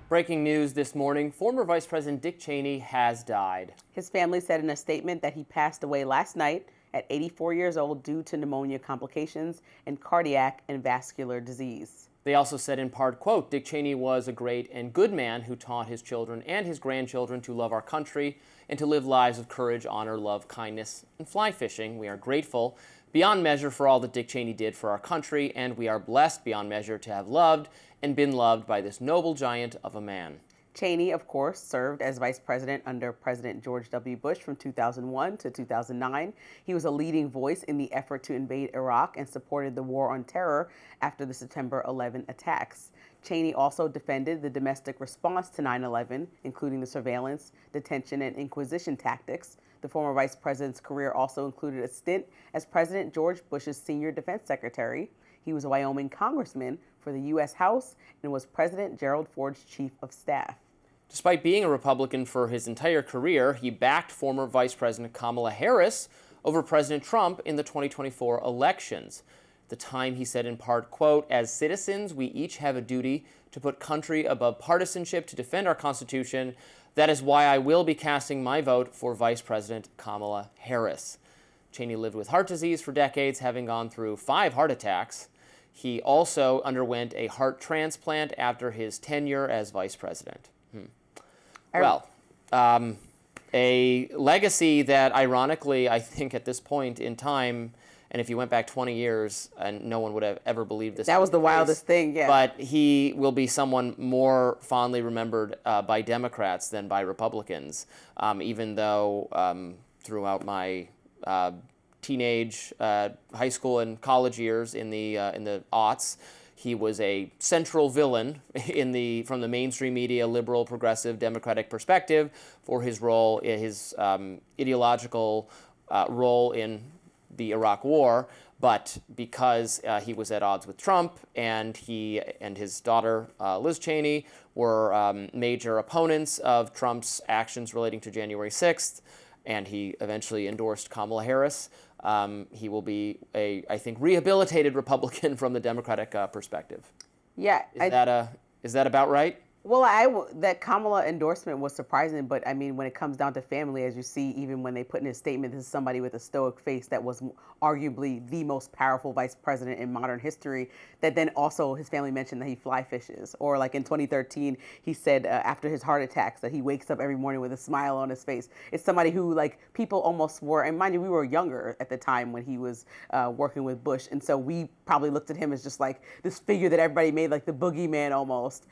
Breaking news this morning, former Vice President Dick Cheney has died. His family said in a statement that he passed away last night at 84 years old due to pneumonia complications and cardiac and vascular disease. They also said in part, quote, Dick Cheney was a great and good man who taught his children and his grandchildren to love our country and to live lives of courage, honor, love, kindness, and fly fishing. We are grateful beyond measure for all that Dick Cheney did for our country, and we are blessed beyond measure to have loved and been loved by this noble giant of a man. Cheney, of course, served as vice president under President George W. Bush from 2001 to 2009. He was a leading voice in the effort to invade Iraq and supported the war on terror after the September 11 attacks. Cheney also defended the domestic response to 9/11, including the surveillance, detention, and inquisition tactics. The former vice president's career also included a stint as President George Bush's senior defense secretary. He was a Wyoming congressman for the U.S. House and was President Gerald Ford's chief of staff. Despite being a Republican for his entire career, he backed former Vice President Kamala Harris over President Trump in the 2024 elections. At the time, he said in part, quote, as citizens, we each have a duty to put country above partisanship to defend our Constitution. That is why I will be casting my vote for Vice President Kamala Harris. Cheney lived with heart disease for decades, having gone through 5 heart attacks. He also underwent a heart transplant after his tenure as vice president. Well, a legacy that, ironically, I think at this point in time, and if you went back 20 years, and no one would have ever believed this. That was the wildest thing, yeah. But he will be someone more fondly remembered by Democrats than by Republicans, even though throughout my teenage, high school, and college years in the aughts, he was a central villain from the mainstream media, liberal, progressive, Democratic perspective for his role, his ideological role in the Iraq War. But because he was at odds with Trump, and he and his daughter Liz Cheney were major opponents of Trump's actions relating to January 6th, and he eventually endorsed Kamala Harris, he will be a, I think, rehabilitated Republican from the Democratic perspective. Yeah. Is that about right? Well, that Kamala endorsement was surprising, but I mean, when it comes down to family, as you see, even when they put in his statement, this is somebody with a stoic face that was arguably the most powerful vice president in modern history, that then also his family mentioned that he fly fishes. Or like in 2013, he said after his heart attacks that he wakes up every morning with a smile on his face. It's somebody who, like, people almost were, and mind you, we were younger at the time when he was working with Bush, and so we probably looked at him as just like this figure that everybody made, like the boogeyman almost.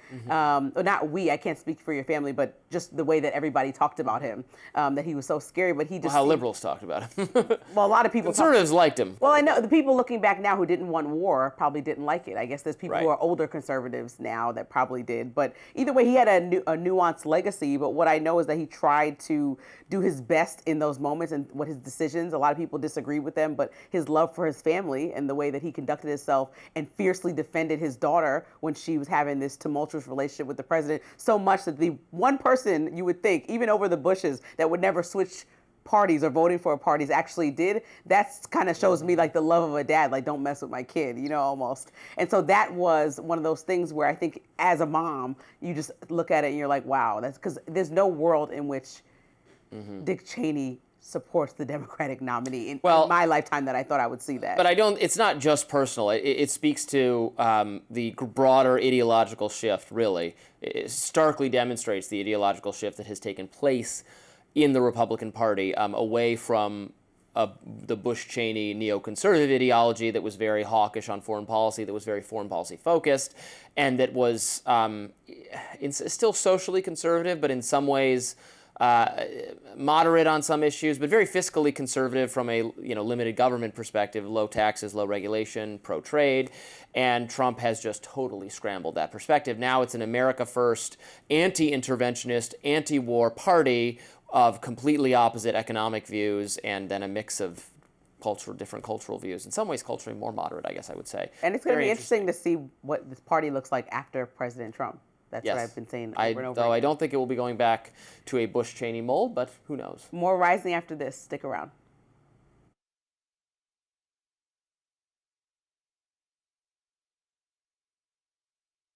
Not we, I can't speak for your family, but just the way that everybody talked about him, that he was so scary, but he just... Well, how liberals talked about him. Well, a lot of people... Conservatives liked him. Well, I know the people looking back now who didn't want war probably didn't like it. I guess there's people who are older conservatives now that probably did. But either way, he had a nuanced legacy, but what I know is that he tried to do his best in those moments and what his decisions, a lot of people disagreed with them, but his love for his family and the way that he conducted himself and fiercely defended his daughter when she was having this tumultuous relationship with the president, so much that the one person you would think, even over the Bushes, that would never switch parties or voting for parties actually did. That's kind of shows me like the love of a dad, like don't mess with my kid, you know, almost. And so that was one of those things where I think as a mom, you just look at it and you're like, wow, that's because there's no world in which Dick Cheney supports the Democratic nominee in my lifetime that I thought I would see that. But it's not just personal. It speaks to the broader ideological shift, really. It starkly demonstrates the ideological shift that has taken place in the Republican Party away from the Bush-Cheney neoconservative ideology that was very hawkish on foreign policy, that was very foreign policy focused, and that was still socially conservative, but in some ways moderate on some issues, but very fiscally conservative from a limited government perspective, low taxes, low regulation, pro-trade, and Trump has just totally scrambled that perspective. Now it's an America First, anti-interventionist, anti-war party of completely opposite economic views and then a mix of different cultural views. In some ways, culturally more moderate, I guess I would say. And it's going to be interesting to see what this party looks like after President Trump. That's what I've been saying over and over again. I don't think it will be going back to a Bush-Cheney mold, but who knows? More rising after this. Stick around.